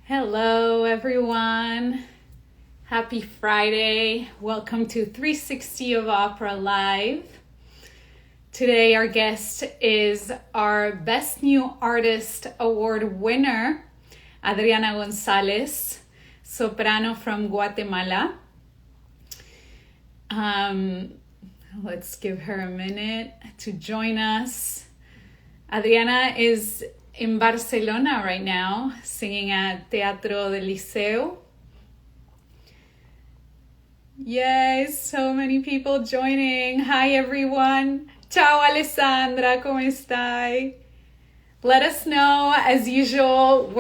Hello, everyone. Happy Friday. Welcome to 360 of Opera Live. Today, our guest is our Best New Artist Award winner, Adriana González, soprano from Guatemala. Let's give her a minute to join us. Adriana is in Barcelona right now, singing at Teatro del Liceo. Yay, so many people joining. Hi, everyone. Ciao, Alessandra, ¿cómo estai? Let us know, as usual,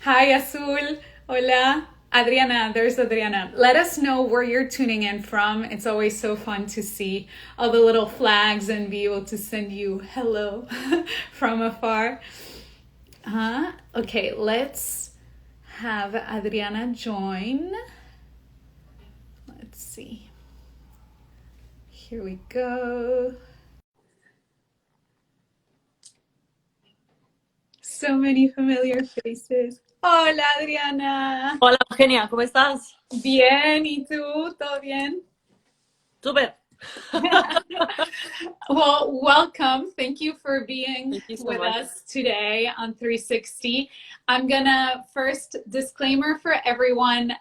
hi, Azul, hola. Adriana, there's Adriana. Let us know where you're tuning in from. It's always so fun to see all the little flags and be able to send you hello from afar. Okay, let's have Adriana join. Let's see. Here we go. So many familiar faces. Hola, Adriana. Hola, Eugenia, ¿cómo estás? Bien, ¿y tú? ¿Todo bien? Súper. Well, welcome. Thank you for being with much. us today on 360. I'm gonna first disclaimer for everyone.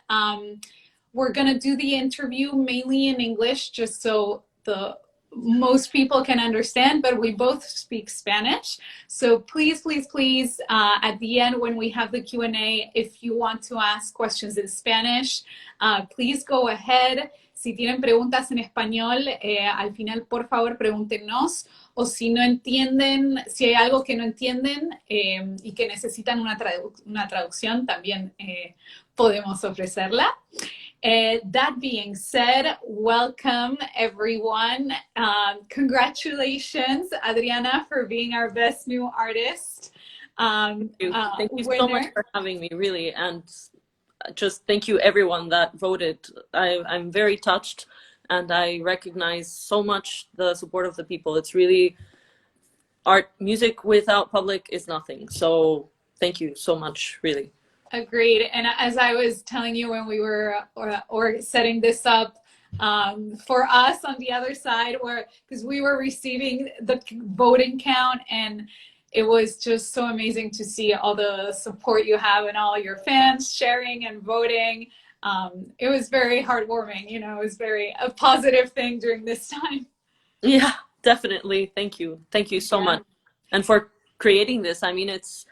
We're gonna do the interview mainly in English, just so the most people can understand, but we both speak Spanish. So please, please, please, at the end when we have the Q&A, if you want to ask questions in Spanish, please go ahead. Si tienen preguntas en español, al final, por favor, pregúntenos. O si no entienden, si hay algo que no entienden y que necesitan una traducción, también podemos ofrecerla. That being said, welcome everyone. Congratulations, Adriana, for being our Best New Artist. Thank you so much for having me, really, and just thank you everyone that voted. I'm very touched, and I recognize so much the support of the people. It's really music without public is nothing. So thank you so much, really. Agreed. And as I was telling you when we were or setting this up, for us on the other side, because we were receiving the voting count, and it was just so amazing to see all the support you have and all your fans sharing and voting. It was very heartwarming. You know, it was a positive thing during this time. Yeah, definitely. Thank you. Thank you so much. And for creating this, I mean, it's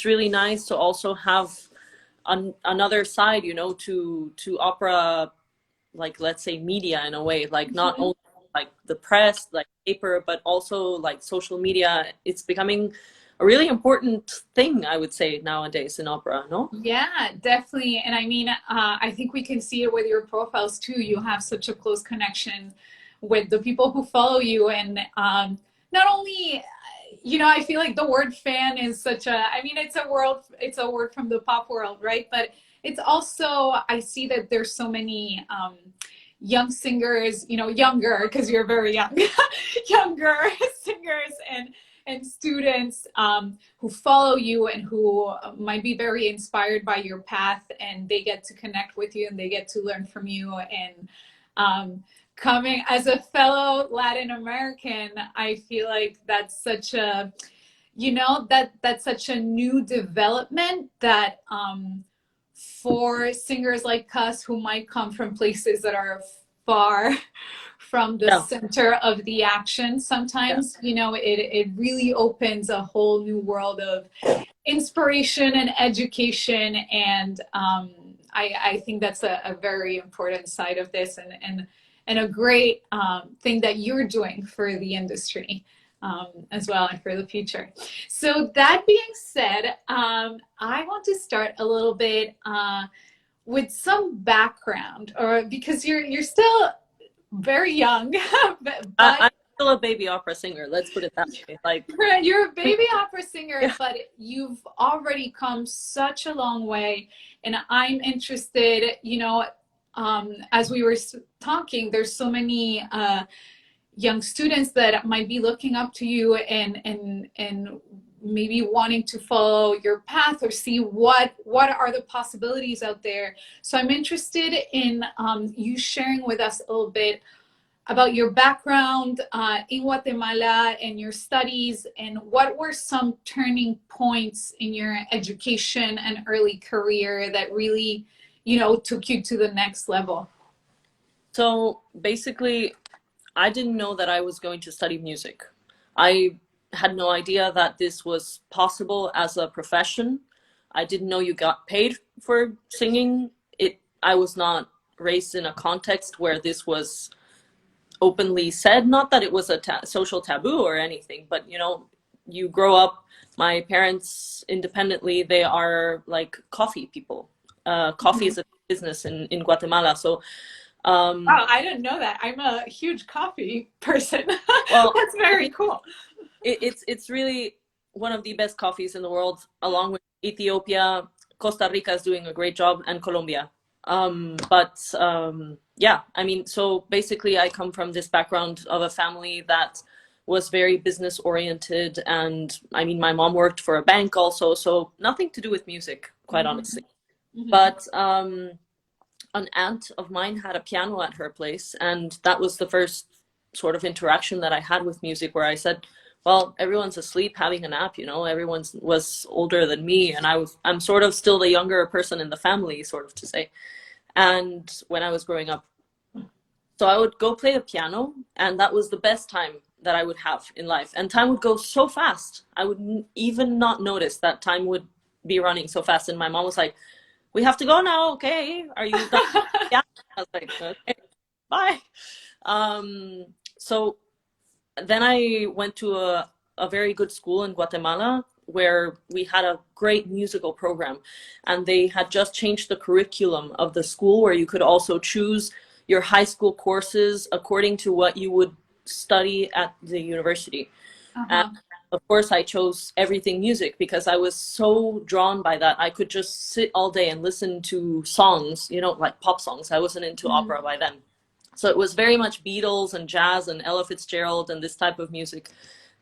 really nice to also have another side, you know, to opera, like, let's say media in a way, like not only like the press, like paper, but also like social media. It's becoming a really important thing, I would say, nowadays in opera, no? Yeah, definitely. And I mean, I think we can see it with your profiles too. You have such a close connection with the people who follow you. And not only, you know, I feel like the word fan is I mean, it's a word from the pop world, right? But it's also, I see that there's so many young singers, you know, younger, because you're very young, younger singers and students who follow you and who might be very inspired by your path, and they get to connect with you and they get to learn from you. And coming as a fellow Latin American, I feel like that's such a, you know, that's such a new development that for singers like us who might come from places that are far from the center of the action, sometimes, you know, it really opens a whole new world of inspiration and education. And I think that's a very important side of this, and a great thing that you're doing for the industry as well, and for the future. So that being said, I want to start a little bit with some background, or because you're still very young. but I'm still a baby opera singer, let's put it that way. Like, you're a baby opera singer, but you've already come such a long way. And I'm interested, you know, as we were talking, there's so many young students that might be looking up to you and maybe wanting to follow your path or see what are the possibilities out there. So I'm interested in you sharing with us a little bit about your background in Guatemala and your studies, and what were some turning points in your education and early career that really, you know, took you to the next level. So basically, I didn't know that I was going to study music. I had no idea that this was possible as a profession. I didn't know you got paid for singing. I was not raised in a context where this was openly said. Not that it was a social taboo or anything, but you know, you grow up. My parents, independently, they are like coffee people. Coffee is a business in Guatemala. So wow, I didn't know that. I'm a huge coffee person. well, That's very cool. It's really one of the best coffees in the world, along with Ethiopia. Costa Rica is doing a great job, and Colombia. Yeah, I mean, so basically I come from this background of a family that was very business oriented, and I mean, my mom worked for a bank also, so nothing to do with music, quite honestly. But an aunt of mine had a piano at her place, and that was the first sort of interaction that I had with music, where I said, well, everyone's asleep having a nap, you know, everyone was older than me, and I'm sort of still the younger person in the family, sort of to say. And when I was growing up, so I would go play the piano, and that was the best time that I would have in life. And time would go so fast. I would even not notice that time would be running so fast. And my mom was like, we have to go now. Okay. Are you done? Yeah. I was like, okay, bye. So then I went to a very good school in Guatemala, where we had a great musical program, and they had just changed the curriculum of the school, where you could also choose your high school courses according to what you would study at the university. And of course I chose everything music, because I was so drawn by that. I could just sit all day and listen to songs, you know, like pop songs. I wasn't into opera by then. So it was very much Beatles and jazz and Ella Fitzgerald and this type of music,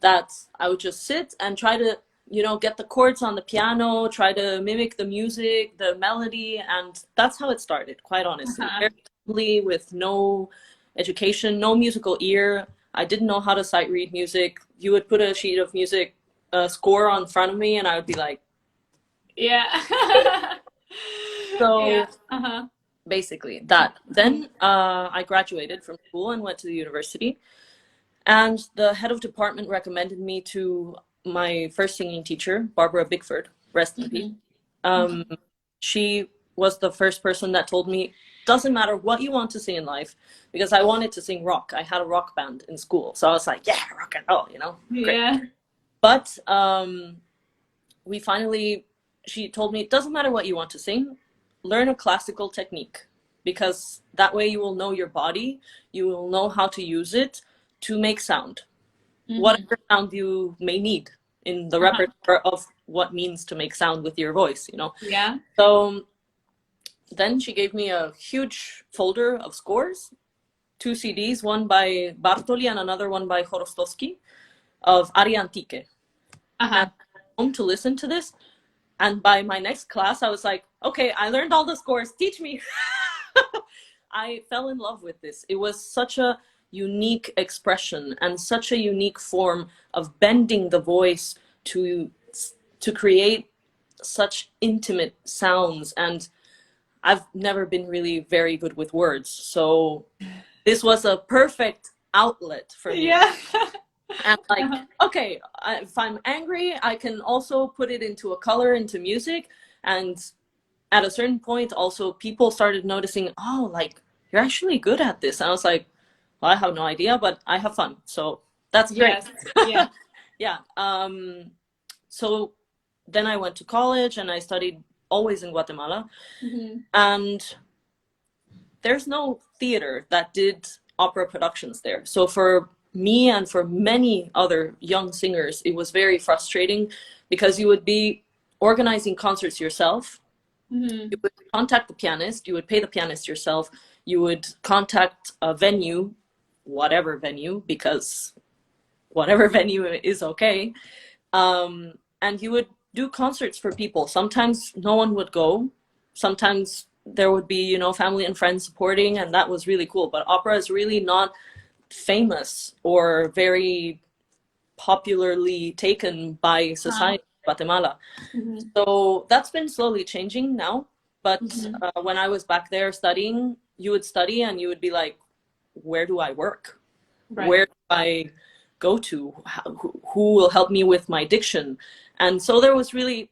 that I would just sit and try to, you know, get the chords on the piano, try to mimic the music, the melody. And that's how it started, quite honestly. Very simply, with no education, no musical ear. I didn't know how to sight read music. You would put a sheet of music score on front of me, and I would be like, yeah. so Yeah. basically that. Then I graduated from school and went to the university, and the head of department recommended me to my first singing teacher, Barbara Bickford, rest in peace. She was the first person that told me, doesn't matter what you want to sing in life, because I wanted to sing rock. I had a rock band in school, so I was like, yeah, rock and roll, you know. Great. Yeah. But she told me, it doesn't matter what you want to sing, learn a classical technique, because that way you will know your body, you will know how to use it to make sound, whatever sound you may need in the repertoire of what means to make sound with your voice, you know. Yeah. So then she gave me a huge folder of scores, 2 CDs, one by Bartoli and another one by Chorostowski, of aria antiche. And home to listen to this. And by my next class, I was like, okay, I learned all the scores, teach me. I fell in love with this. It was such a unique expression and such a unique form of bending the voice to create such intimate sounds. And I've never been really very good with words, so this was a perfect outlet for me. Yeah. And like, okay, if I'm angry, I can also put it into a color, into music. And at a certain point, also, people started noticing, oh, like, you're actually good at this. And I was like, well, I have no idea, but I have fun, so that's great. Yes. Yeah. Yeah. So then I went to college, and I studied always in Guatemala. And there's no theater that did opera productions there. So for me and for many other young singers, it was very frustrating, because you would be organizing concerts yourself. You would contact the pianist, you would pay the pianist yourself, you would contact a venue, whatever venue, because whatever venue is okay. and he would do concerts for people. Sometimes no one would go. Sometimes there would be, you know, family and friends supporting, and that was really cool. But opera is really not famous or very popularly taken by society in Guatemala. So that's been slowly changing now. But when I was back there studying, you would study and you would be like, where do I work? Right. Where do I go to? Who will help me with my diction? And so there was really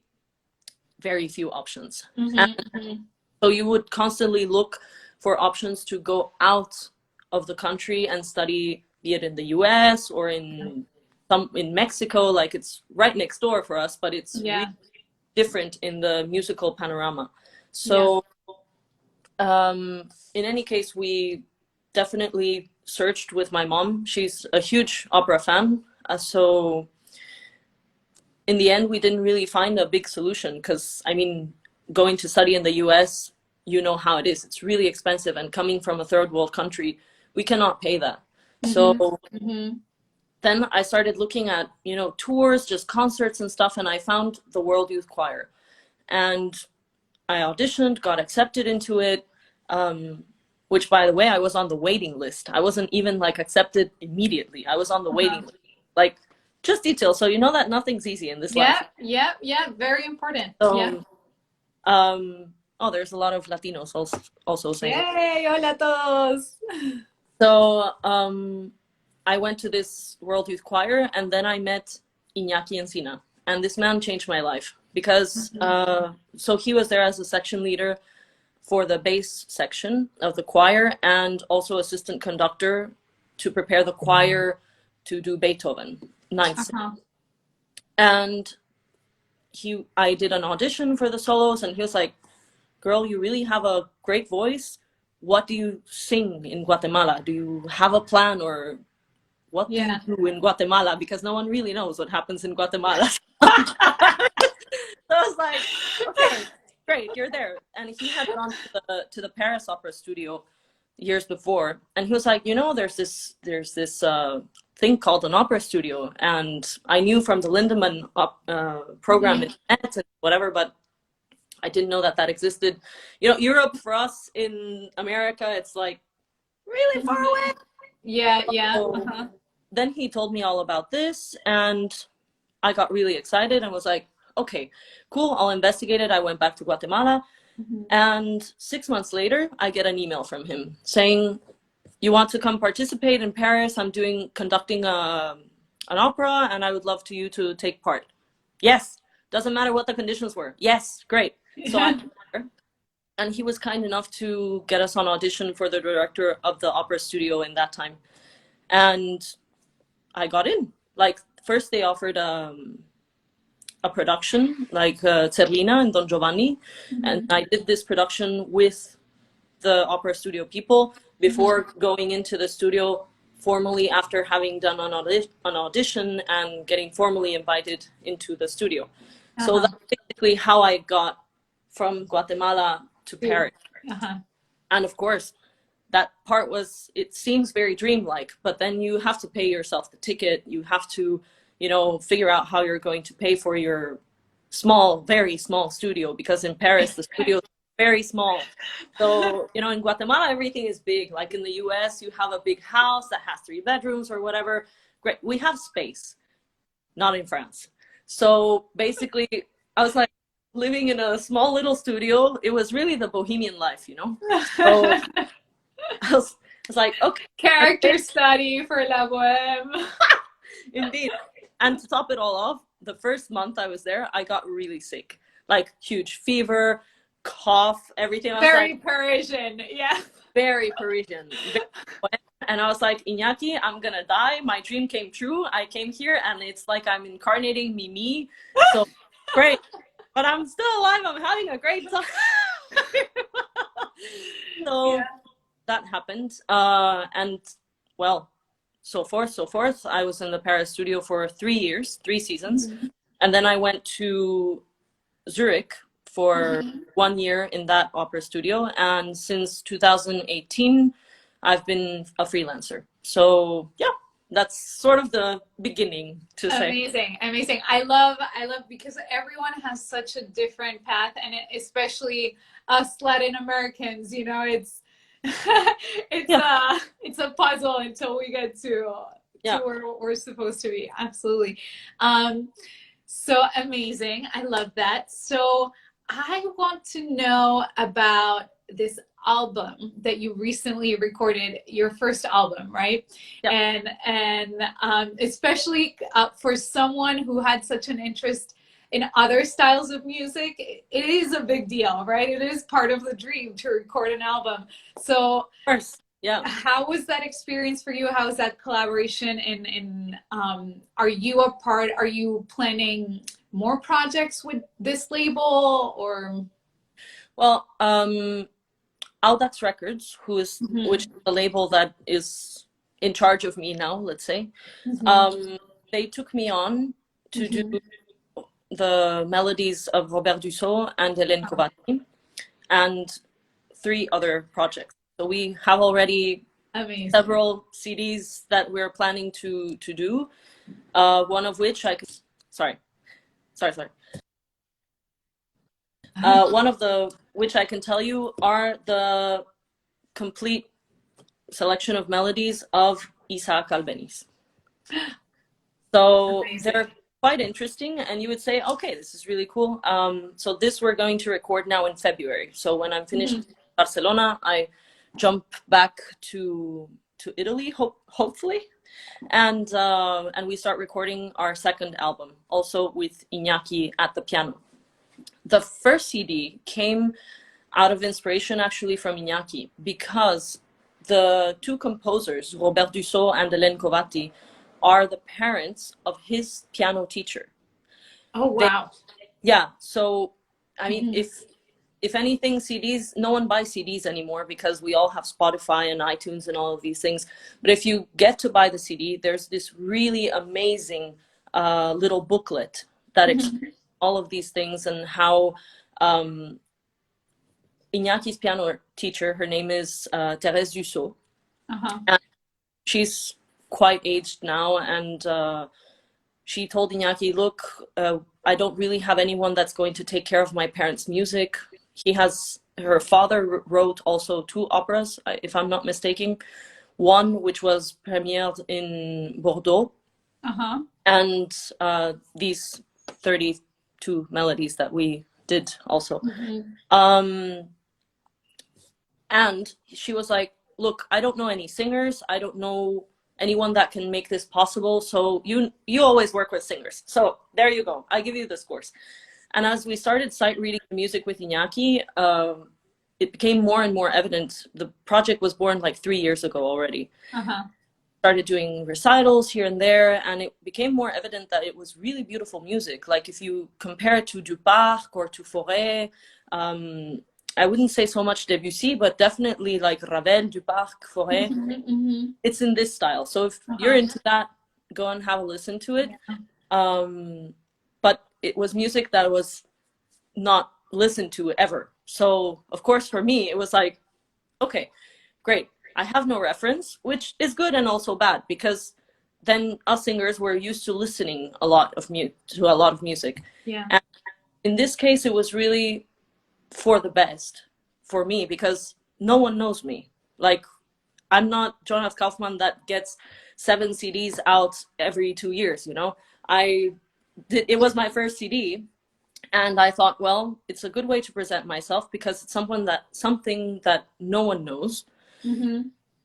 very few options. And so you would constantly look for options to go out of the country and study, be it in the US or in Mexico. Like, it's right next door for us, but it's really different in the musical panorama. So in any case, we definitely searched with my mom. She's a huge opera fan. So in the end, we didn't really find a big solution because, I mean, going to study in the US, you know how it is. It's really expensive. And coming from a third world country, we cannot pay that. So then I started looking at, you know, tours, just concerts and stuff. And I found the World Youth Choir. And I auditioned, got accepted into it. Which, by the way, I was on the waiting list. I wasn't even like accepted immediately. I was on the waiting list. Like, just details. So you know that nothing's easy in this life. Yeah. Very important. So, oh, there's a lot of Latinos also saying. Yay, hola todos. So I went to this World Youth Choir, and then I met Iñaki Encina. And this man changed my life because, so he was there as a section leader for the bass section of the choir and also assistant conductor to prepare the choir to do Beethoven, ninth. And I did an audition for the solos, and he was like, girl, you really have a great voice. What do you sing in Guatemala? Do you have a plan, or what do you do in Guatemala? Because no one really knows what happens in Guatemala. So I was like, okay, great, you're there. And he had gone to the Paris Opera Studio years before, and he was like, you know, there's this thing called an opera studio, and I knew from the Lindemann program in net and whatever, but I didn't know that existed. You know, Europe for us in America, it's like really far away. So then he told me all about this, and I got really excited and was like, okay, cool, I'll investigate it. I went back to Guatemala, and 6 months later, I get an email from him saying, you want to come participate in Paris? I'm conducting an opera, and I would love you to take part. Yes, doesn't matter what the conditions were. Yes, great. So I'm there. And he was kind enough to get us on audition for the director of the opera studio in that time. And I got in. Like, first they offered a production, like Zerlina and Don Giovanni. And I did this production with the opera studio people before going into the studio formally, after having done an audition and getting formally invited into the studio. So that's basically how I got from Guatemala to Paris. And of course, that part was, it seems very dreamlike, but then you have to pay yourself the ticket. You have to, you know, figure out how you're going to pay for your small, very small studio, because in Paris, the studio is very small. So, you know, in Guatemala, everything is big. Like in the US, you have a big house that has 3 bedrooms or whatever. Great. We have space, not in France. So basically, I was like living in a small little studio. It was really the bohemian life, you know? So I was like, okay. Character study for La Boheme. Indeed. And to top it all off, the first month I was there, I got really sick. Like huge fever, cough, everything. Very Parisian, yeah. Very Parisian. And I was like, Iñaki, I'm gonna die. My dream came true. I came here and it's like I'm incarnating Mimi. So great. But I'm still alive. I'm having a great time. So that happened. And well, so forth. I was in the Paris studio for 3 years, 3 seasons. And then I went to Zurich for 1 year in that opera studio. And since 2018, I've been a freelancer. So yeah, that's sort of the beginning, to say. Amazing, amazing. I love because everyone has such a different path, and especially us Latin Americans, you know, it's it's a puzzle until we get to where we're supposed to be. Absolutely. So amazing. I love that. So I want to know about this album that you recently recorded, your first album, right? Yeah. And especially for someone who had such an interest in other styles of music, it is a big deal, right? It is part of the dream to record an album. So, of course. Yeah. How was that experience for you? How was that collaboration? And are you a part? Are you planning more projects with this label, or? Well, Audax Records, which is the label that is in charge of me now, let's say, they took me on to do the melodies of Robert Dussault and Hélène Covatti, and 3 other projects. So we have already several CDs that we're planning to do. One of which I could, sorry. One of which I can tell you are the complete selection of melodies of Isaac Albeniz. So they're quite interesting, and you would say, okay, this is really cool. So this we're going to record now in February. So when I'm finished in Barcelona, I jump back to Italy, hopefully, and we start recording our second album, also with Iñaki at the piano. The first CD came out of inspiration actually from Iñaki, because the 2 composers, Robert Dussault and Hélène Covatti, are the parents of his piano teacher. Oh, wow. So I mean, if anything, CDs, no one buys CDs anymore because we all have Spotify and iTunes and all of these things. But if you get to buy the CD, there's this really amazing little booklet that explains all of these things, and how Iñaki's piano teacher, her name is Thérèse Dussault. And she's quite aged now, and she told Iñaki, look, I don't really have anyone that's going to take care of my parents' music. Her father wrote also 2 operas, if I'm not mistaken. One which was premiered in Bordeaux, and these 32 melodies that we did also. And she was like, look, I don't know any singers. I don't know anyone that can make this possible. So you always work with singers. So there you go. I give you this course. And as we started sight reading the music with Iñaki, it became more and more evident. The project was born like 3 years ago already. Started doing recitals here and there, and it became more evident that it was really beautiful music. Like if you compare it to Duparc or to Fauré, I wouldn't say so much Debussy, but definitely like Ravel, Duparc, Fauré. It's in this style. So if you're into that, go and have a listen to it. But it was music that was not listened to ever. So of course for me, it was like, okay, great. I have no reference, which is good and also bad, because then us singers were used to listening to a lot of music. And in this case, it was really for the best for me, because no one knows me. Like, I'm not Jonas Kaufmann that gets 7 CDs out every 2 years, you know. It was my first CD, and I thought, well, it's a good way to present myself, because it's something that no one knows.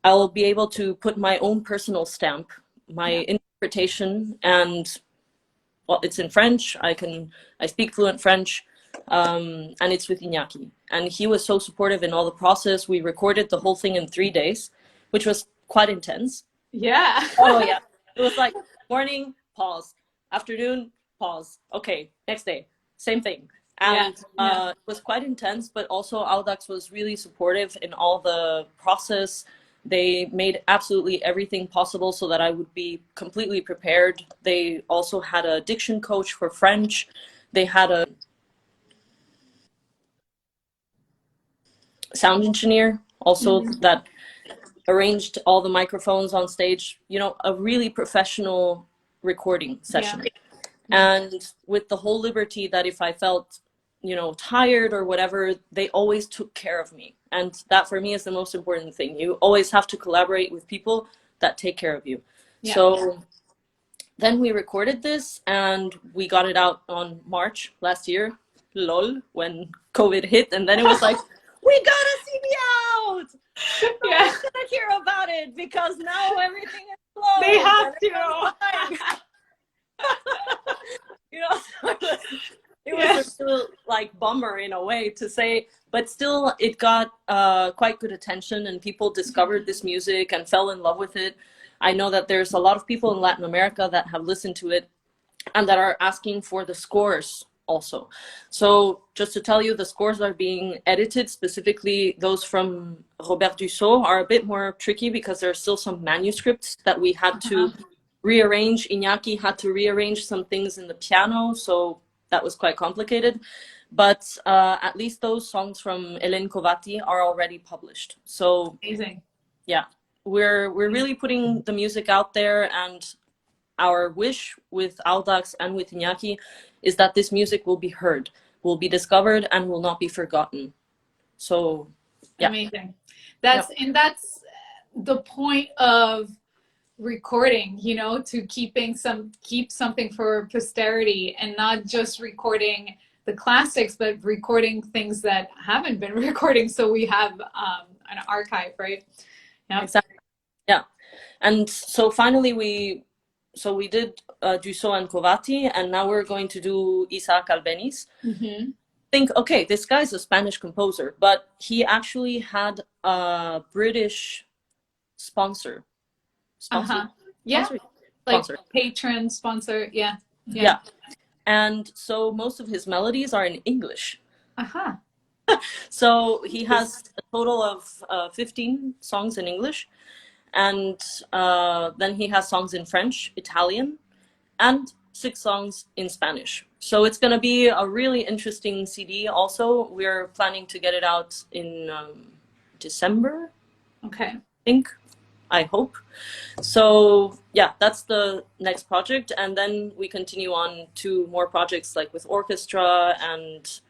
I will be able to put my own personal stamp, my interpretation, and well, it's in French. I speak fluent French, and it's with Iñaki. And he was so supportive in all the process. We recorded the whole thing in 3 days, which was quite intense. Oh yeah. It was like morning, pause, afternoon, pause. Okay, next day, same thing. And it was quite intense, but also Audax was really supportive in all the process. They made absolutely everything possible so that I would be completely prepared. They also had a diction coach for French. They had a sound engineer also that arranged all the microphones on stage, you know, a really professional recording session. Yeah. And with the whole liberty that if I felt, you know, tired or whatever, they always took care of me. And that for me is the most important thing. You always have to collaborate with people that take care of you. Yeah. So then we recorded this and we got it out on March last year, lol, when COVID hit. And then it was like, we got a CD out! Yeah. I'm gonna hear about it because now everything is closed. They have to. You know, so it was a still like bummer in a way to say, but still it got quite good attention and people discovered this music and fell in love with it. I know that there's a lot of people in Latin America that have listened to it and that are asking for the scores also. So just to tell you, the scores are being edited, specifically those from Robert Dussault are a bit more tricky because there are still some manuscripts that we had to rearrange. Iñaki had to rearrange some things in the piano, so that was quite complicated. But at least those songs from Hélène Covati are already published. So amazing. Yeah, we're really putting the music out there, and our wish with Audax and with Iñaki is that this music will be heard, will be discovered, and will not be forgotten. So yeah. Amazing. That's the point of recording, you know, to keep something for posterity, and not just recording the classics, but recording things that haven't been recording, so we have an archive, right? Yeah, exactly. Yeah. And so finally we did Dussault and Covati, and now we're going to do Isaac Albeniz. Think, okay, this guy's a Spanish composer, but he actually had a British sponsor. Yeah, sponsor? like patron sponsor. Yeah. And so most of his melodies are in English. So he has a total of 15 songs in English, and then he has songs in French, Italian, and 6 songs in Spanish. So it's going to be a really interesting CD. Also, we're planning to get it out in December. Okay. I hope. So yeah, that's the next project, and then we continue on to more projects like with orchestra and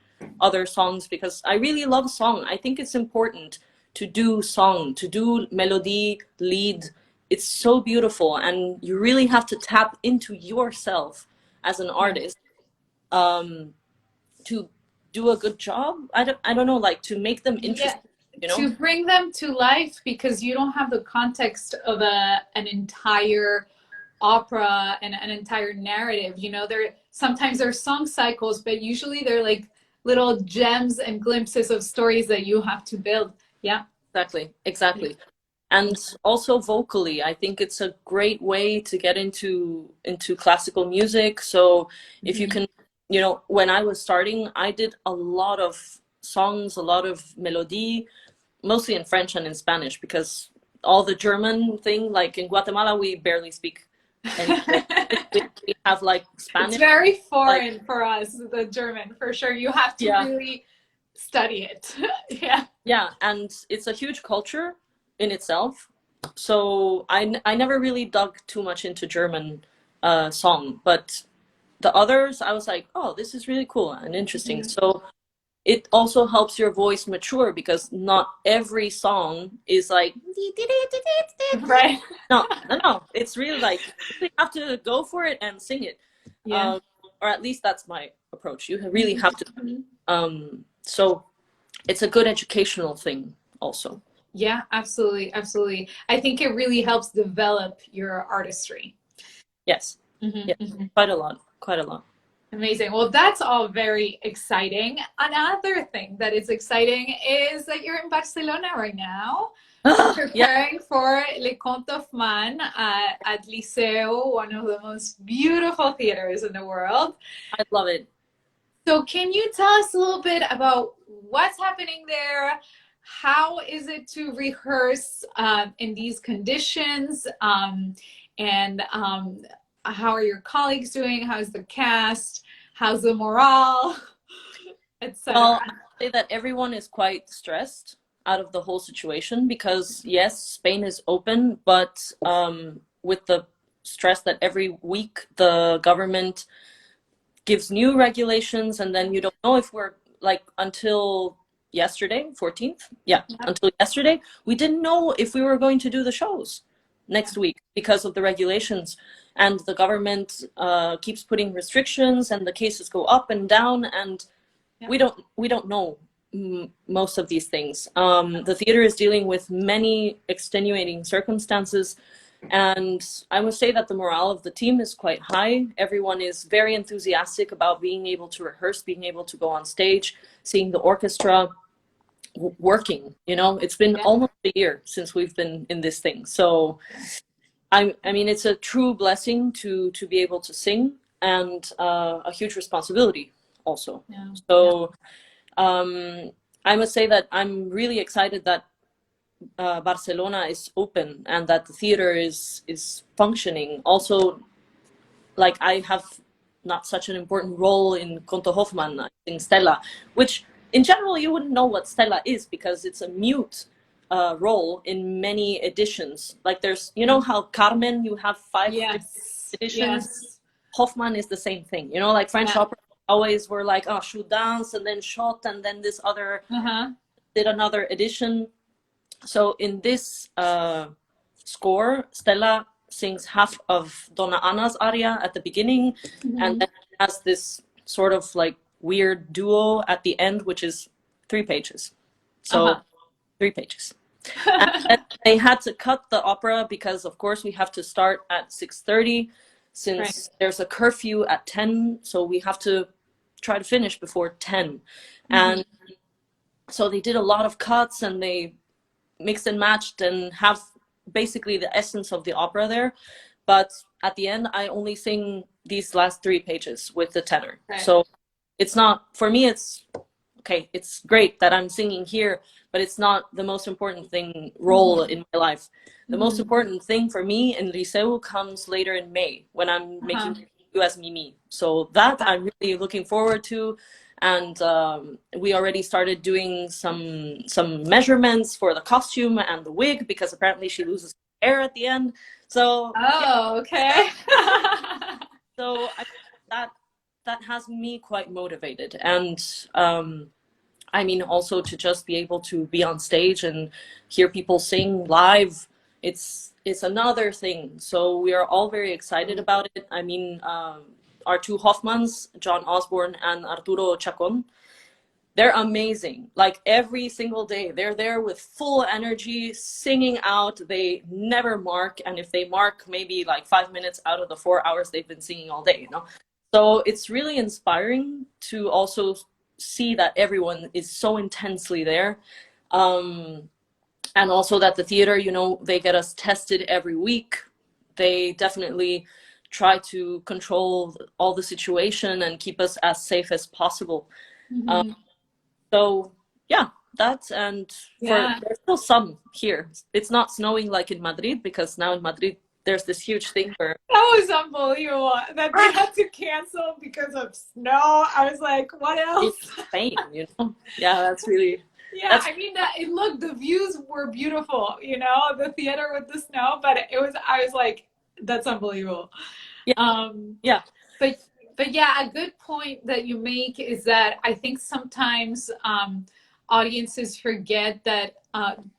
other songs, because I really love song. I think it's important to do song, to do melody, lead. It's so beautiful, and you really have to tap into yourself as an artist to do a good job. I don't know, like to make them interesting. You know? To bring them to life, because you don't have the context of an entire opera and an entire narrative. You know, sometimes there are song cycles, but usually they're like little gems and glimpses of stories that you have to build. Yeah, exactly. And also vocally, I think it's a great way to get into classical music. So if you can, you know, when I was starting, I did a lot of songs, a lot of melody, mostly in French and in Spanish, because all the German thing, like in Guatemala, we barely speak anything. We have like Spanish. It's very foreign for us, the German, for sure. You have to really study it. Yeah, and it's a huge culture in itself. So I never really dug too much into German song, but the others, I was like, oh, this is really cool and interesting. So it also helps your voice mature, because not every song is like right. No, it's really like you have to go for it and sing it. Or at least that's my approach. You really have to so it's a good educational thing also. Yeah, absolutely. I think it really helps develop your artistry. Yes. Quite a lot. Amazing. Well, that's all very exciting. Another thing that is exciting is that you're in Barcelona right now, preparing for Les Contes of Man at Liceu, one of the most beautiful theaters in the world. I love it. So can you tell us a little bit about what's happening there? How is it to rehearse in these conditions? And how are your colleagues doing? How's the cast? How's the morale? Etc. Well, I'd say that everyone is quite stressed. out of the whole situation, because yes, Spain is open, but with the stress that every week the government gives new regulations, and then you don't know if we're like, until yesterday, 14th, yeah, until yesterday, we didn't know if we were going to do the shows next week because of the regulations, and the government keeps putting restrictions, and the cases go up and down, and we don't know most of these things. The theater is dealing with many extenuating circumstances, and I must say that the morale of the team is quite high. Everyone is very enthusiastic about being able to rehearse, being able to go on stage, seeing the orchestra working. You know, it's been almost a year since we've been in this thing. So I mean, it's a true blessing to be able to sing, and a huge responsibility also. So I must say that I'm really excited that Barcelona is open and that the theater is functioning. Also, like, I have not such an important role in Conto Hoffmann, in Stella, which in general you wouldn't know what Stella is, because it's a mute role in many editions. Like, there's, you know how Carmen, you have 5 editions. Hoffmann is the same thing, you know, like French opera always were like, oh, should dance, and then shot, and then this other did another edition. So in this score, Stella sings half of Donna Anna's aria at the beginning, and then has this sort of like weird duo at the end, which is 3 pages. So 3 pages. And they had to cut the opera because, of course, we have to start at 6:30, since there's a curfew at 10. So we have to try to finish before 10. And so they did a lot of cuts, and they mixed and matched and have basically the essence of the opera there. But at the end, I only sing these last 3 pages with the tenor. So it's not, for me, it's okay, it's great that I'm singing here, but it's not the most important role in my life. The most important thing for me in Liceu comes later in May, when I'm making You as Mimi. So that I'm really looking forward to. And we already started doing some measurements for the costume and the wig, because apparently she loses hair at the end. So okay. So that has me quite motivated. And I mean, also to just be able to be on stage and hear people sing live, it's another thing. So we are all very excited about it. I mean, our 2 Hoffmanns, John Osborne and Arturo Chacon, they're amazing. Like, every single day, they're there with full energy, singing out. They never mark. And if they mark, maybe like 5 minutes out of the 4 hours they've been singing all day, you know? So it's really inspiring to also see that everyone is so intensely there. And also that the theater, you know, they get us tested every week. They definitely try to control all the situation and keep us as safe as possible. So yeah, that's, and there's still some here. It's not snowing like in Madrid, because now in Madrid there's this huge thing where that was unbelievable that they had to cancel because of snow. I was like, what else? It's Spain, you know? Yeah, that's really. Yeah, I mean, the views were beautiful, you know, the theater with the snow, but I was like, that's unbelievable. But yeah, a good point that you make is that I think sometimes audiences forget that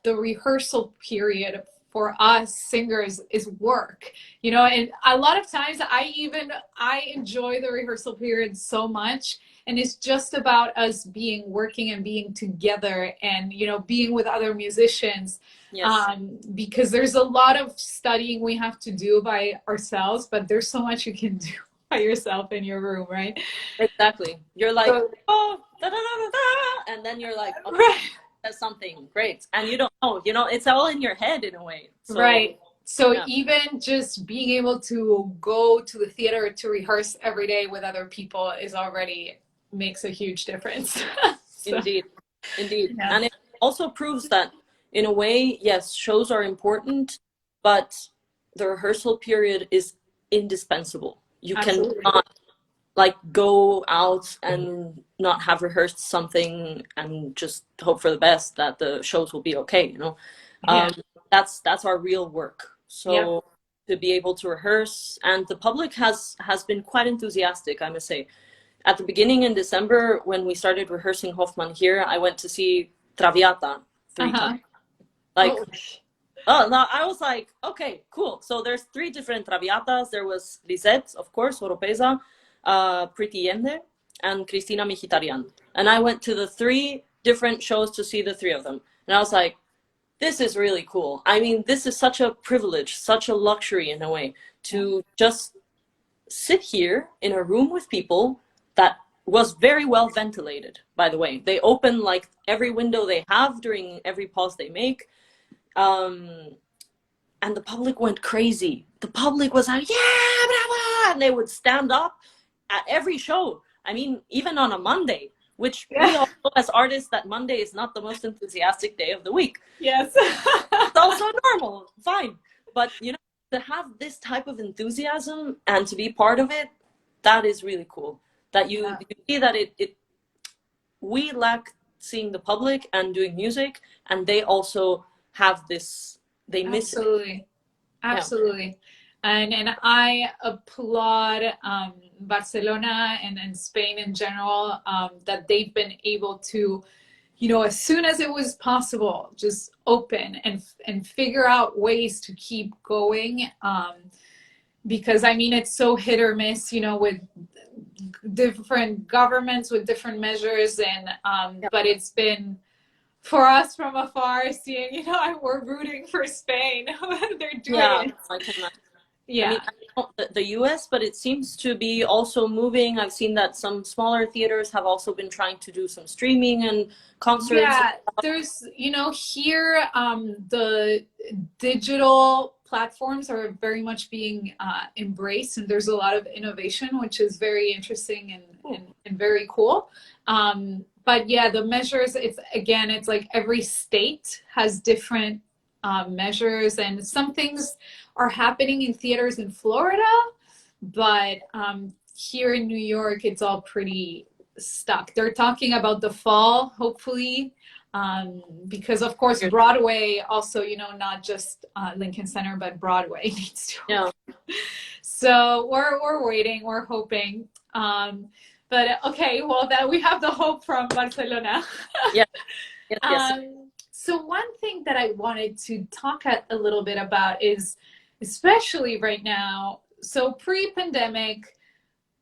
the rehearsal period for us singers is work, you know, and a lot of times I enjoy the rehearsal period so much, and it's just about us working and being together, and, you know, being with other musicians. Because there's a lot of studying we have to do by ourselves, but there's so much you can do by yourself in your room, right? Exactly. You're like, oh, da, da, da, da, and then you're like, okay, that's something great, and you don't know, you know, it's all in your head in a way. So, so even just being able to go to the theater to rehearse every day with other people is already makes a huge difference. Indeed. And it also proves that, in a way, yes, shows are important, but the rehearsal period is indispensable. You cannot like go out and not have rehearsed something and just hope for the best that the shows will be okay, you know. Yeah. That's our real work. So Yeah. to be able to rehearse, and the public has been quite enthusiastic, I must say. At the beginning in December, when we started rehearsing Hoffman here, I went to see Traviata 3 times. Like, Oh. oh, no, I was like, okay, cool. So there's 3 different Traviatas. There was Lisette, of course, Oropesa, Pretty Yende, and Cristina Mejitarian. And I went to the 3 different shows to see the 3 of them. And I was like, this is really cool. I mean, this is such a privilege, such a luxury in a way, to just sit here in a room with people that was very well ventilated, by the way. They open like every window they have during every pause they make. And the public went crazy. The public was like, yeah, blah, blah, and they would stand up at every show. I mean, even on a Monday, which we all know as artists that Monday is not the most enthusiastic day of the week. Yes. It's also normal, fine. But, you know, to have this type of enthusiasm and to be part of it, that is really cool. That you see that we lack seeing the public and doing music, and they also have this, they miss it. Absolutely. And I applaud Barcelona and Spain in general, that they've been able to, you know, as soon as it was possible, just open and figure out ways to keep going. Because I mean, it's so hit or miss, you know, with different governments with different measures, and but it's been, for us from afar, seeing, you know, we're rooting for Spain. They're doing it. I can imagine. Yeah. I mean, I don't know the US, but it seems to be also moving. I've seen that some smaller theaters have also been trying to do some streaming and concerts. Yeah, there's, you know, here the digital platforms are very much being embraced, and there's a lot of innovation, which is very interesting and very cool. But yeah, the measures, it's like every state has different measures, and some things are happening in theaters in Florida, but here in New York, it's all pretty stuck. They're talking about the fall, hopefully, because of course Broadway also, you know, not just Lincoln Center, but Broadway needs to. Yeah. So we're waiting, we're hoping. But okay, well, that we have the hope from Barcelona. Yeah. Yes. So one thing that I wanted to talk a little bit about is, especially right now, so pre-pandemic,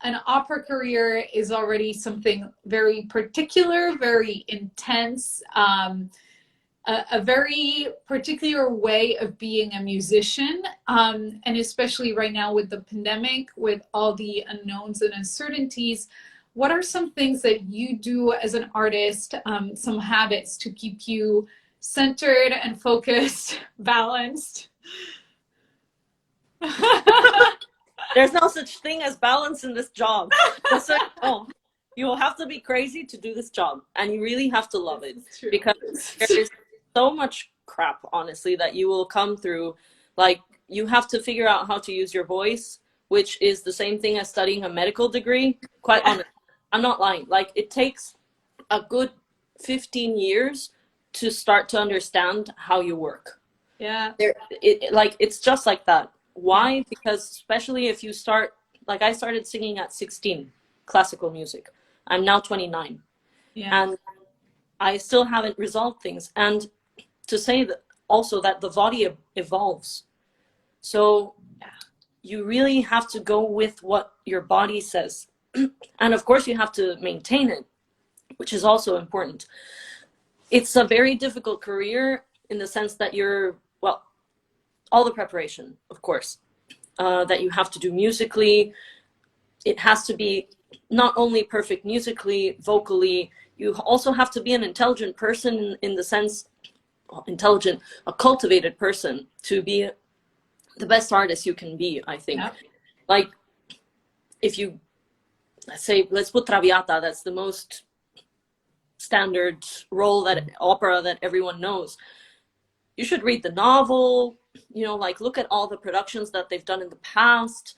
an opera career is already something very particular, very intense, a very particular way of being a musician. And especially right now with the pandemic, with all the unknowns and uncertainties, what are some things that you do as an artist, some habits to keep you centered and focused, balanced? There's no such thing as balance in this job. It's like, oh, you will have to be crazy to do this job, and you really have to love it, because there is so much crap, honestly, that you will come through. Like, you have to figure out how to use your voice, which is the same thing as studying a medical degree. Quite honest, I'm not lying. Like, it takes a good 15 years to start to understand how you work. Yeah. It's just like that. Why? Because especially if you start, like I started singing at 16, classical music. I'm now 29. Yeah. And I still haven't resolved things. And to say that also that the body evolves. So you really have to go with what your body says. And of course you have to maintain it, which is also important. It's a very difficult career in the sense that all the preparation, of course, that you have to do musically. It has to be not only perfect musically, vocally, you also have to be an intelligent person in the sense, a cultivated person to be the best artist you can be, I think. Yeah. Like, if you, let's put Traviata, that's the most standard role that opera that everyone knows. You should read the novel, you know, like look at all the productions that they've done in the past.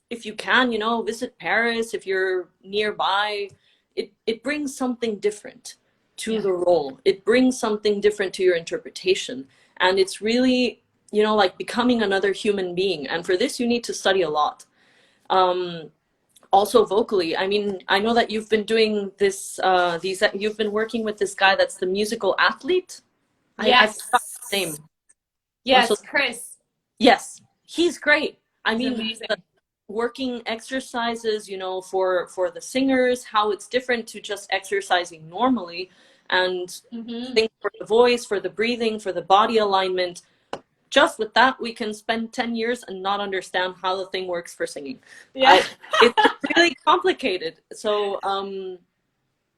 If you can, you know, visit Paris if you're nearby. it brings something different to the role. It brings something different to your interpretation. And it's really, you know, like becoming another human being. And for this, you need to study a lot. Also vocally, I mean, I know that you've been doing this, you've been working with this guy that's the musical athlete. I forgot his name. Yes, Chris. Yes, he's great. I He's mean, amazing. working exercises, you know, for the singers, how it's different to just exercising normally, and things for the voice, for the breathing, for the body alignment. Just with that, we can spend 10 years and not understand how the thing works for singing. Yeah. It's really complicated. So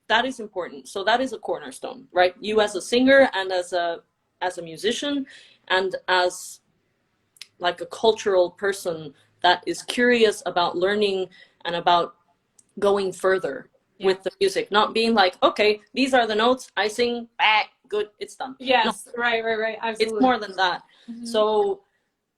that is important. So that is a cornerstone, right? You as a singer and as a musician and as like a cultural person that is curious about learning and about going further with the music, not being like, okay, these are the notes, I sing, good, it's done. Yes, no, right, absolutely. It's more than that. So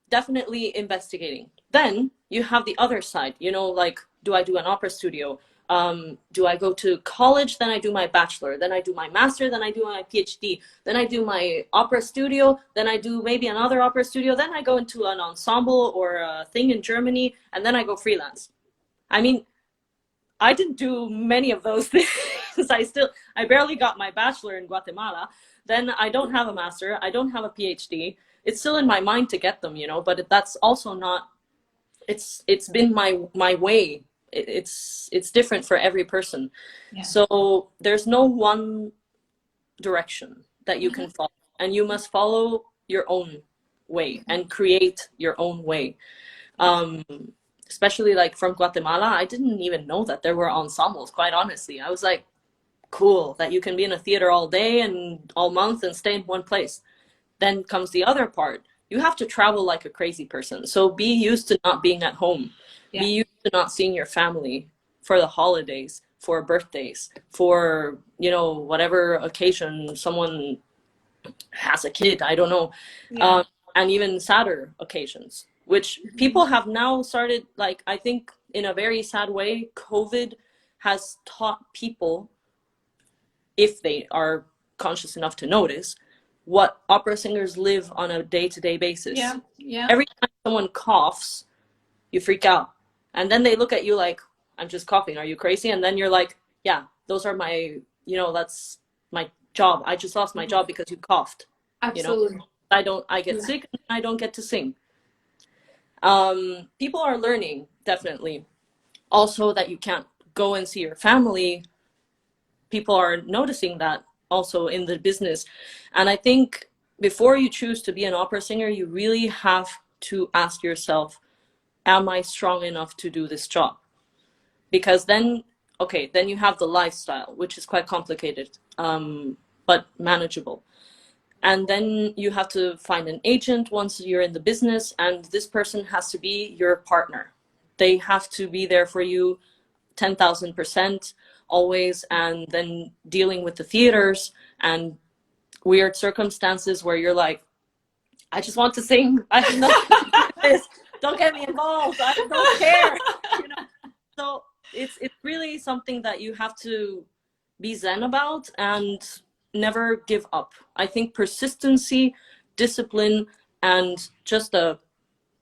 definitely investigating. Then you have the other side, you know, like, do I do an opera studio? Do I go to college? Then I do my bachelor, then I do my master, then I do my PhD, then I do my opera studio, then I do maybe another opera studio, then I go into an ensemble or a thing in Germany, and then I go freelance. I mean, I didn't do many of those things. I barely got my bachelor in Guatemala. Then I don't have a master, I don't have a PhD. It's still in my mind to get them, you know, but that's also not, it's been my way. It's different for every person. So there's no one direction that you can follow, and you must follow your own way and create your own way. Especially like from Guatemala, I didn't even know that there were ensembles, quite honestly. I was like, cool, that you can be in a theater all day and all month and stay in one place. Then comes the other part. You have to travel like a crazy person. So be used to not being at home. Be used to not seeing your family for the holidays, for birthdays, for, you know, whatever occasion someone has a kid, I don't know. And even sadder occasions, which people have now started, like, I think in a very sad way, COVID has taught people, if they are conscious enough to notice, what opera singers live on a day-to-day basis. Every time someone coughs, you freak out. And then they look at you like, I'm just coughing, are you crazy? And then you're like, yeah, those are my, you know, that's my job. I just lost my job because you coughed. Absolutely. You know, I get sick and I don't get to sing. People are learning, definitely. Also that you can't go and see your family. People are noticing that also in the business. And I think before you choose to be an opera singer, you really have to ask yourself, am I strong enough to do this job? Because then, okay, then you have the lifestyle, which is quite complicated, but manageable. And then you have to find an agent once you're in the business, and this person has to be your partner. They have to be there for you 10,000% always, and then dealing with the theaters and weird circumstances where you're like, I just want to sing. I have nothing to do with this. Don't get me involved. I don't care. You know? So it's really something that you have to be zen about and never give up. I think persistency, discipline, and just a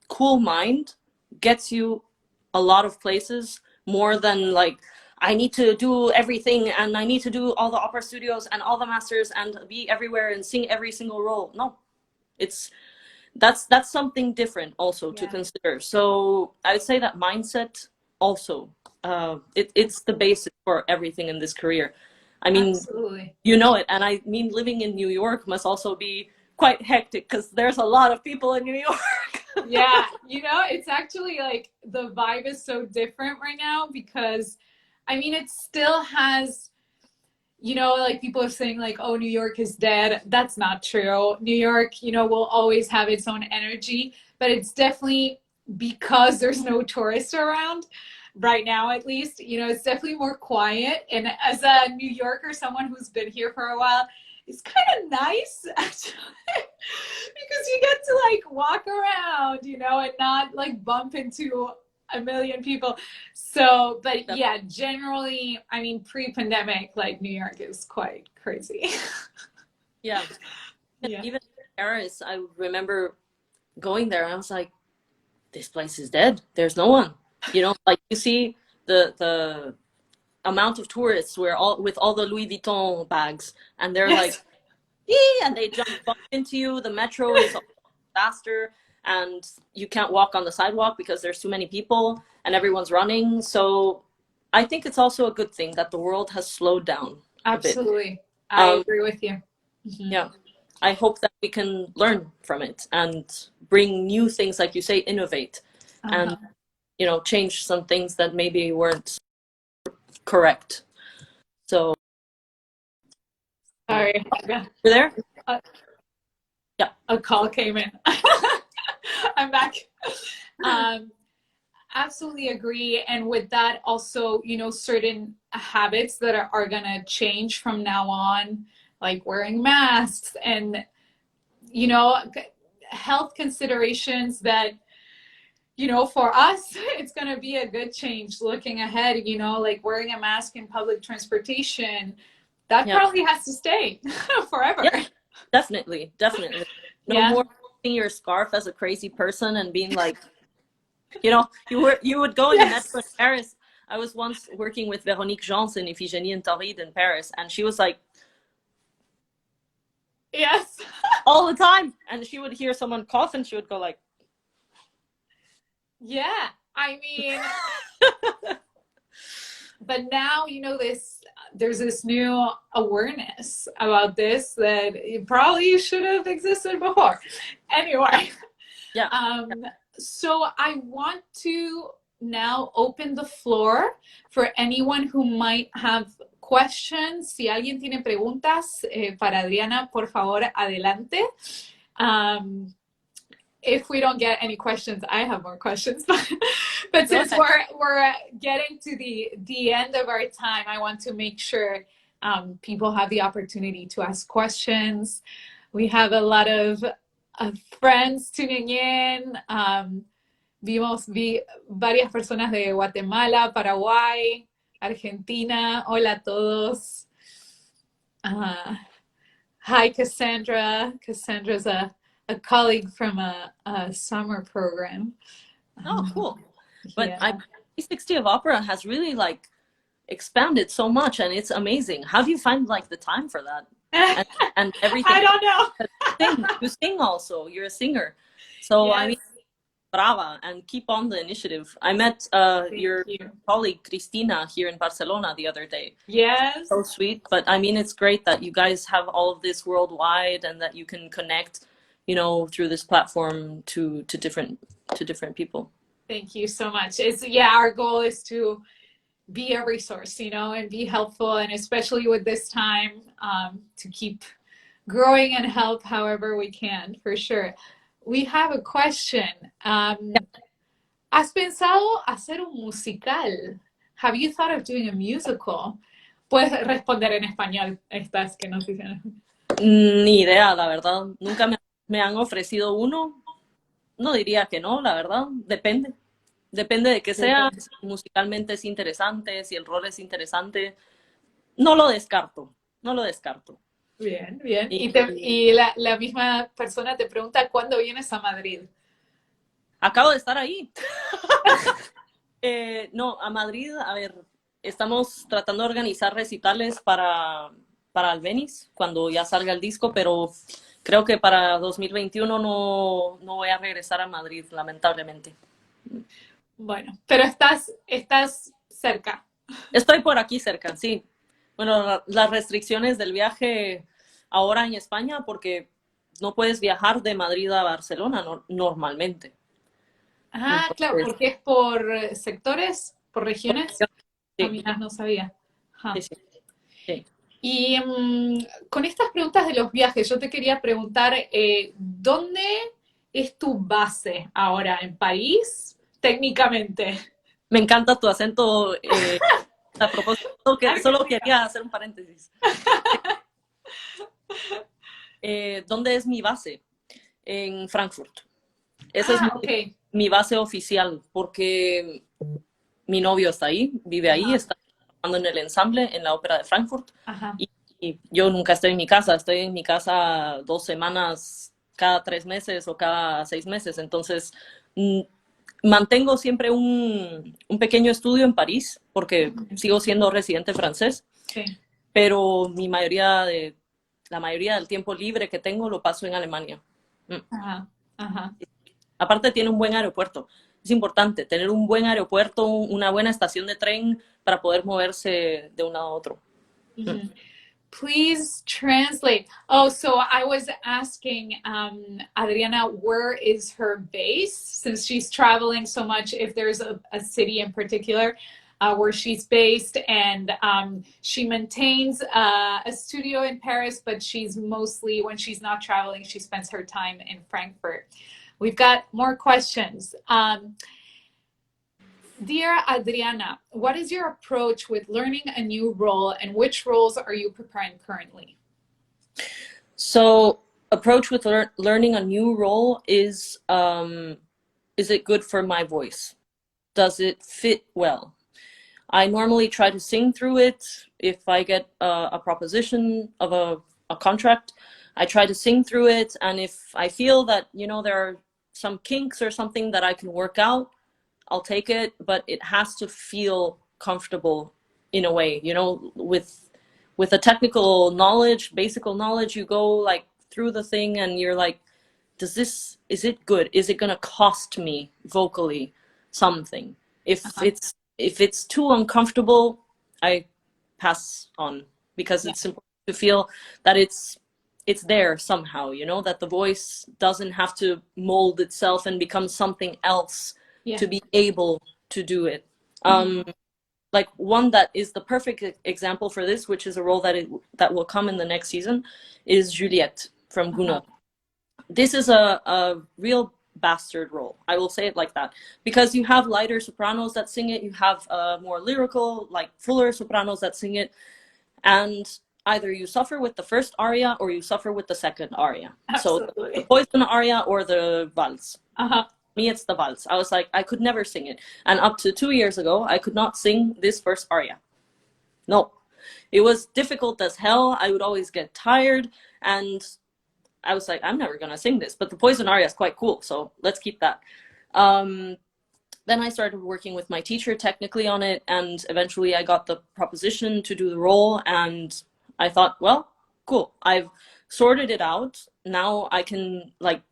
cool mind gets you a lot of places, more than like, I need to do everything and I need to do all the opera studios and all the masters and be everywhere and sing every single role. No, that's something different also to consider. So I would say that mindset also, it's the basis for everything in this career. I mean, absolutely. You know it. And I mean, living in New York must also be quite hectic because there's a lot of people in New York. Yeah, you know, it's actually like the vibe is so different right now because, I mean, it still has, you know, like people are saying like, oh, New York is dead. That's not true. New York, you know, will always have its own energy, but it's definitely because there's no tourists around right now, at least, you know, it's definitely more quiet. And as a New Yorker, someone who's been here for a while, it's kind of nice actually because you get to like walk around, you know, and not like bump into a million people. So, but yeah, generally, I mean, pre-pandemic, like New York is quite crazy. Yeah. Yeah. Even Paris, I remember going there and I was like, this place is dead. There's no one. You know, like you see the amount of tourists where all with all the Louis Vuitton bags, and they're like, Yes. "Ee!" and they bump into you. The metro is faster, and you can't walk on the sidewalk because there's too many people and everyone's running. So I think it's also a good thing that the world has slowed down a bit. Absolutely. I agree with you. Yeah. I hope that we can learn from it and bring new things, like you say, innovate, and you know, change some things that maybe weren't correct. So Sorry. you're there? Yeah. A call came in. I'm back. Absolutely agree. And with that, also, you know, certain habits that are going to change from now on, like wearing masks and, you know, health considerations that, you know, for us, it's going to be a good change looking ahead, you know, like wearing a mask in public transportation. That probably has to stay forever. Yeah, definitely. No more wearing your scarf as a crazy person and being like, you know, you would go in the metro in Paris. I was once working with Véronique Jans in Eugenia and Tauride in Paris, and she was like, yes, all the time. And she would hear someone cough and she would go like, yeah, I mean, but now, you know, there's this new awareness about this that it probably should have existed before. Anyway, so I want to now open the floor for anyone who might have questions. Si alguien tiene preguntas para Adriana, por favor, adelante. If we don't get any questions, I have more questions. But since we're getting to the end of our time, I want to make sure people have the opportunity to ask questions. We have a lot of friends tuning in. Vi varias personas de Guatemala, Paraguay, Argentina. Hola a todos. Hi, Cassandra. Cassandra's a colleague from a summer program. Oh, cool. But 360 of Opera has really like expanded so much, and it's amazing. How do you find like the time for that? And everything. I don't know. You sing also. You're a singer. So I mean, brava, and keep on the initiative. I met your colleague Cristina here in Barcelona the other day. Yes. So sweet. But I mean, it's great that you guys have all of this worldwide and that you can connect, you know, through this platform to different people. Thank you so much. Our goal is to be a resource, you know, and be helpful, and especially with this time, to keep growing and help however we can, for sure. We have a question. ¿Has pensado hacer un musical? Have you thought of doing a musical? Puedes responder en español, estas que nos dicen. Ni idea, la verdad. Nunca me han ofrecido uno. No diría que no, la verdad. Depende. Depende de qué sea. Si musicalmente es interesante, si el rol es interesante. No lo descarto. No lo descarto. Bien, bien. Y la misma persona te pregunta, ¿cuándo vienes a Madrid? Acabo de estar ahí. No, a Madrid, a ver, estamos tratando de organizar recitales para Albeniz, cuando ya salga el disco, pero creo que para 2021 no voy a regresar a Madrid, lamentablemente. Bueno, pero estás cerca. Estoy por aquí cerca, sí. Bueno, las restricciones del viaje ahora en España, porque no puedes viajar de Madrid a Barcelona normalmente. Ah, entonces, claro, porque es por sectores, por regiones. Sí. Mira, no sabía. Sí. Y con estas preguntas de los viajes, yo te quería preguntar, ¿dónde es tu base ahora? ¿En París? Técnicamente. Me encanta tu acento. A propósito, que solo quería hacer un paréntesis. ¿Dónde es mi base? En Frankfurt. Ese es ok. mi base oficial, porque mi novio está ahí, vive ahí, está trabajando en el ensamble en la Ópera de Frankfurt. Ajá. Y yo nunca estoy en mi casa 2 semanas cada 3 meses o cada 6 meses. Entonces, mantengo siempre un pequeño estudio en París, porque sigo siendo residente francés, Sí. pero la mayoría del tiempo libre que tengo lo paso en Alemania. Ajá. Ajá. Aparte tiene un buen aeropuerto. Es importante tener un buen aeropuerto, una buena estación de tren para poder moverse de un lado a otro. Mhm. Please translate. Oh, so I was asking Adriana, where is her base since she's traveling so much, if there's a city in particular where she's based, and she maintains a studio in Paris, but she's mostly, when she's not traveling, she spends her time in Frankfurt. We've got more questions. Dear Adriana, what is your approach with learning a new role, and which roles are you preparing currently? So, approach with learning a new role is it good for my voice? Does it fit well? I normally try to sing through it. If I get a proposition of a contract, I try to sing through it. And if I feel that, there are some kinks or something that I can work out, I'll take it, but it has to feel comfortable in a way, with the technical knowledge, basic knowledge, you go like through the thing and you're like, is it good? Is it going to cost me vocally something? If it's too uncomfortable, I pass on, because it's important to feel that it's there somehow, that the voice doesn't have to mold itself and become something else to be able to do it. Like one that is the perfect example for this, which is a role that will come in the next season, is Juliette from Gounod. This is a real bastard role. I will say it like that, because you have lighter sopranos that sing it, you have more lyrical, like fuller sopranos that sing it, and either you suffer with the first aria or you suffer with the second aria. Absolutely. So the poison aria or the valse. Me, it's the valse. I was like, I could never sing it. And up to 2 years ago, I could not sing this first aria. No. It was difficult as hell. I would always get tired. And I was like, I'm never going to sing this. But the poison aria is quite cool. So let's keep that. Then I started working with my teacher technically on it. And eventually I got the proposition to do the role. And I thought, well, cool. I've sorted it out. Now I can, like,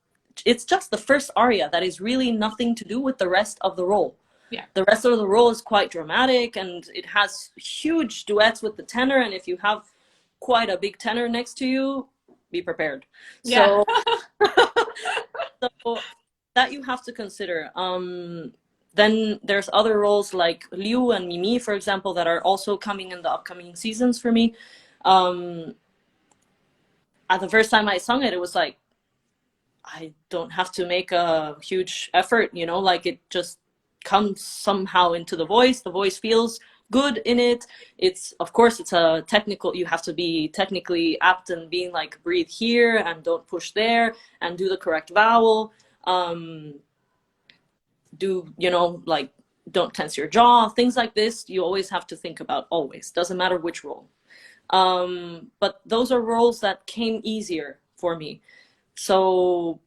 it's just the first aria that is really nothing to do with the rest of the role. Yeah. The rest of the role is quite dramatic, and it has huge duets with the tenor. And if you have quite a big tenor next to you, be prepared. Yeah. So that you have to consider. Then there's other roles like Liu and Mimi, for example, that are also coming in the upcoming seasons for me. At the first time I sung it, it was like, I don't have to make a huge effort, like it just comes somehow into the voice. The voice feels good in it. Of course, it's a technical, you have to be technically apt and being like, breathe here and don't push there and do the correct vowel. Like, don't tense your jaw, things like this. You always have to think about, always, doesn't matter which role. But those are roles that came easier for me. So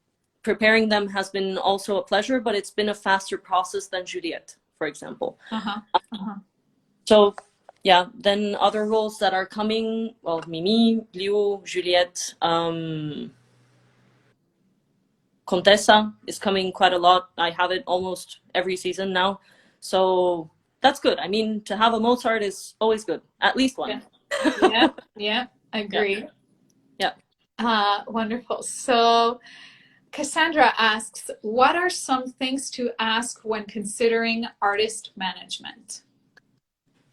preparing them has been also a pleasure, but it's been a faster process than Juliette, for example. So yeah, then other roles that are coming, well, Mimi, Liu, Juliette, Contessa is coming quite a lot. I have it almost every season now. So that's good. I mean, to have a Mozart is always good, at least one. Yeah, I agree. Yeah. Wonderful. So Cassandra asks, what are some things to ask when considering artist management?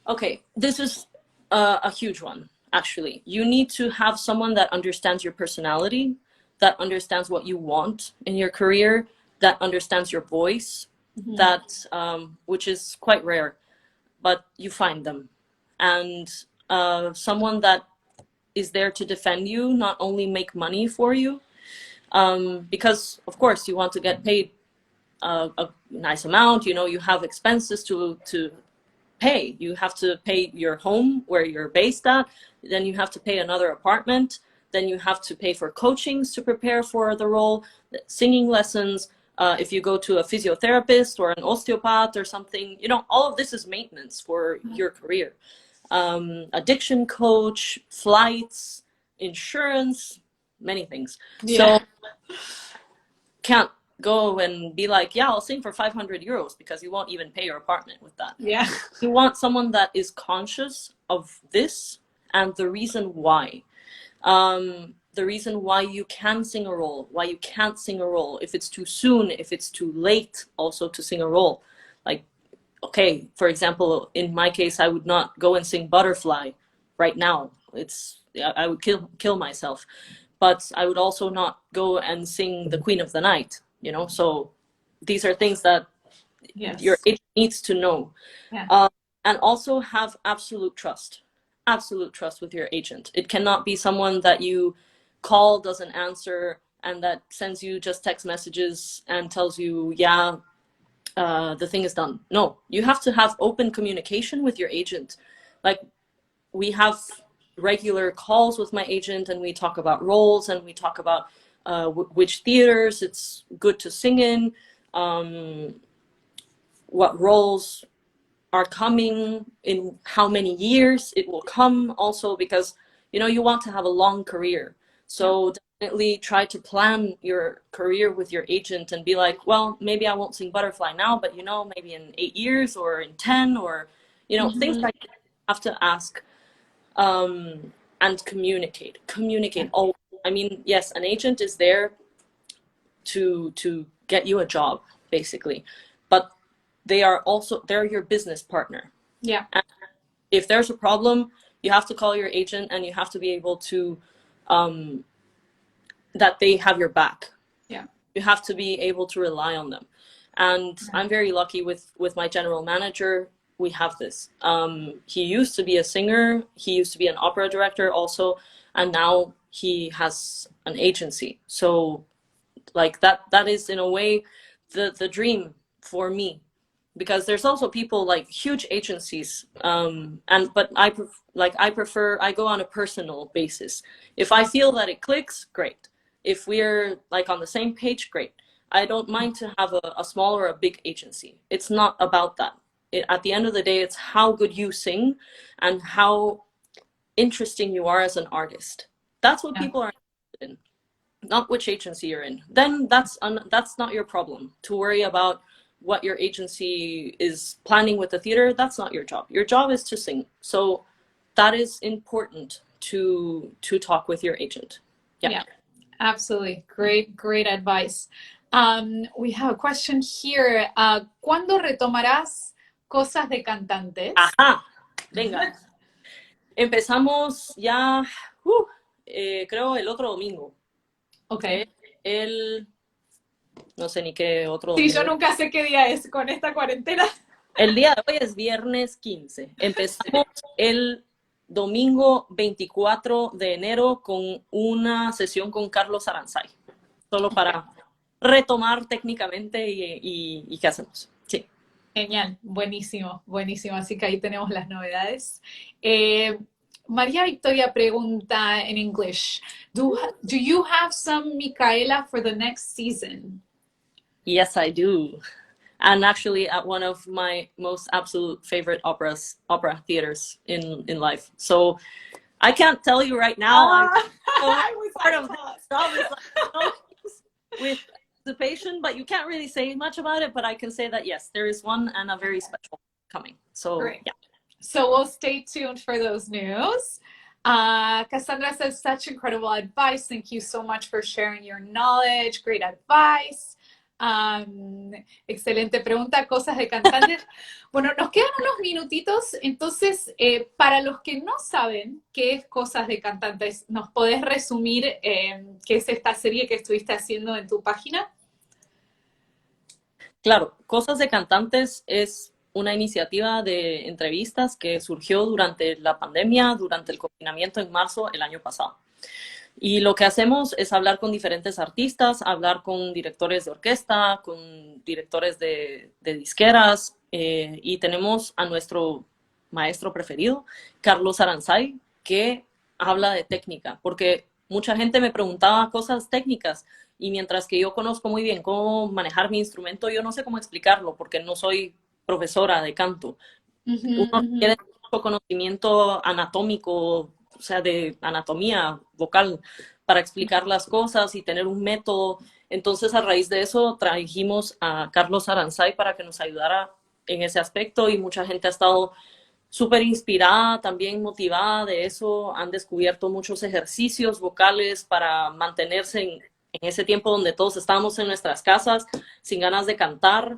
Okay, this is a huge one, actually. You need to have someone that understands your personality, that understands what you want in your career, that understands your voice, that which is quite rare, but you find them. And someone that is there to defend you, not only make money for you, because of course you want to get paid a nice amount. You know, you have expenses to pay. You have to pay your home where you're based at. Then you have to pay another apartment. Then you have to pay for coachings to prepare for the role, singing lessons. If you go to a physiotherapist or an osteopath or something, you know, all of this is maintenance for your career. Addiction coach, flights, insurance, many things. Yeah. So can't go and be like, yeah, I'll sing for 500 euros because you won't even pay your apartment with that. Yeah. You want someone that is conscious of this and the reason why. The reason why you can sing a role, why you can't sing a role, if it's too soon, if it's too late also to sing a role. Like, okay, for example, in my case, I would not go and sing Butterfly right now. I would kill myself. But I would also not go and sing The Queen of the Night, you know? So these are things that your agent needs to know. Yeah. And also have absolute trust with your agent. It cannot be someone that you call, doesn't answer, and that sends you just text messages and tells you, yeah, the thing is done. No, you have to have open communication with your agent. Like, we have regular calls with my agent and we talk about roles and we talk about which theaters it's good to sing in, what roles are coming, in how many years it will come also, because, you know, you want to have a long career. So definitely try to plan your career with your agent and be like, well, maybe I won't sing Butterfly now, but, you know, maybe in 8 years or in 10, or, you know, things like that. You have to ask and communicate. Oh, I mean, yes, an agent is there to get you a job, basically, but they're your business partner. Yeah. And if there's a problem, you have to call your agent and you have to be able to that they have your back. Yeah. You have to be able to rely on them. And I'm very lucky with my general manager. We have this. He used to be a singer. He used to be an opera director also. And now he has an agency. So like that is in a way the dream for me, because there's also people like huge agencies. But I prefer, I go on a personal basis. If I feel that it clicks, great. If we're like on the same page, great. I don't mind to have a small or a big agency. It's not about that. At the end of the day, it's how good you sing and how interesting you are as an artist. That's what people are interested in, not which agency you're in. Then that's not your problem to worry about what your agency is planning with the theater. That's not your job. Your job is to sing. So that is important to talk with your agent. Yeah, absolutely. Great advice. We have a question here. ¿Cuándo retomarás Cosas de Cantantes? Ajá, venga. Empezamos ya, creo el otro domingo. Okay. No sé ni qué otro Sí, domingo. yo nunca sé qué día es con esta cuarentena. El día de hoy es viernes 15. Empezamos el domingo 24 de enero con una sesión con Carlos Aranzay. Solo para retomar técnicamente y qué hacemos. Sí. Genial, buenísimo, buenísimo. Así que ahí tenemos las novedades. María Victoria pregunta en English, do you have some Micaela for the next season? Yes, I do. And actually at one of my most absolute favorite opera theaters in life. So I can't tell you right now. I was part of that job is like, with participation, but you can't really say much about it. But I can say that yes, there is one, and a very special coming. So great. Yeah. So we'll stay tuned for those news. Cassandra says, such incredible advice. Thank you so much for sharing your knowledge. Great advice. Excelente pregunta, Cosas de Cantantes. Bueno, nos quedan unos minutitos, entonces, para los que no saben qué es Cosas de Cantantes, ¿nos podés resumir qué es esta serie que estuviste haciendo en tu página? Claro, Cosas de Cantantes es una iniciativa de entrevistas que surgió durante la pandemia, durante el confinamiento en marzo el año pasado. Y lo que hacemos es hablar con diferentes artistas, hablar con directores de orquesta, con directores de disqueras, y tenemos a nuestro maestro preferido, Carlos Aranzay, que habla de técnica, porque mucha gente me preguntaba cosas técnicas y mientras que yo conozco muy bien cómo manejar mi instrumento, yo no sé cómo explicarlo porque no soy profesora de canto. Uno tiene mucho conocimiento anatómico, o sea, de anatomía vocal para explicar las cosas y tener un método. Entonces, a raíz de eso, trajimos a Carlos Aranzay para que nos ayudara en ese aspecto y mucha gente ha estado súper inspirada, también motivada de eso. Han descubierto muchos ejercicios vocales para mantenerse en ese tiempo donde todos estábamos en nuestras casas sin ganas de cantar.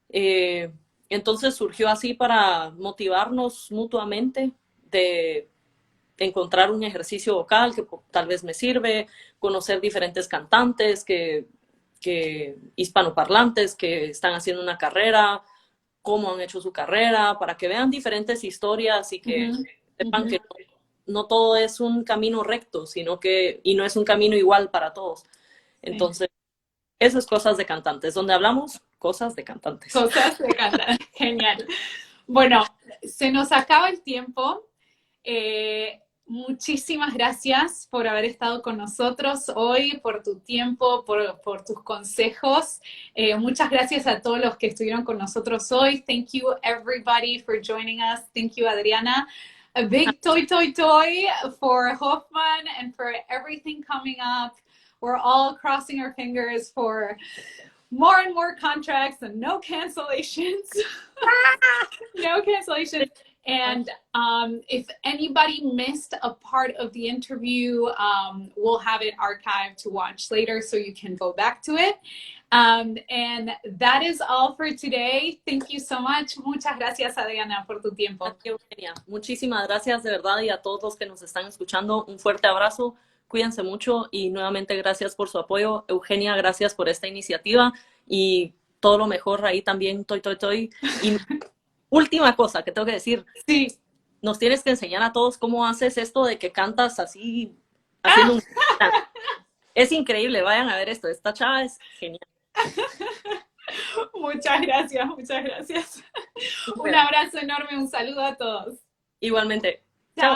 Eh, entonces surgió así para motivarnos mutuamente de encontrar un ejercicio vocal que tal vez me sirve, conocer diferentes cantantes que hispanoparlantes que están haciendo una carrera, cómo han hecho su carrera, para que vean diferentes historias y que sepan que no todo es un camino recto, sino que, y no es un camino igual para todos. Entonces, eso es Cosas de Cantantes, donde hablamos cosas de cantantes. Cosas de cantantes, genial. Bueno, se nos acaba el tiempo. Muchísimas gracias por haber estado con nosotros hoy, por tu tiempo, por tus consejos. Muchas gracias a todos los que estuvieron con nosotros hoy. Thank you everybody for joining us. Thank you, Adriana. A big toy for Hoffman and for everything coming up. We're all crossing our fingers for more and more contracts and no cancellations. No cancellations. And if anybody missed a part of the interview, we'll have it archived to watch later so you can go back to it. And that is all for today. Thank you so much. Muchas gracias, Adriana, por tu tiempo. Eugenia. Muchísimas gracias de verdad y a todos los que nos están escuchando. Un fuerte abrazo. Cuídense mucho y nuevamente gracias por su apoyo. Eugenia, gracias por esta iniciativa y todo lo mejor ahí también. Y última cosa que tengo que decir. Sí. Nos tienes que enseñar a todos cómo haces esto de que cantas así, haciendo un... Es increíble, vayan a ver esto. Esta chava es genial. Muchas gracias, muchas gracias. Un abrazo enorme, un saludo a todos. Igualmente. Chao.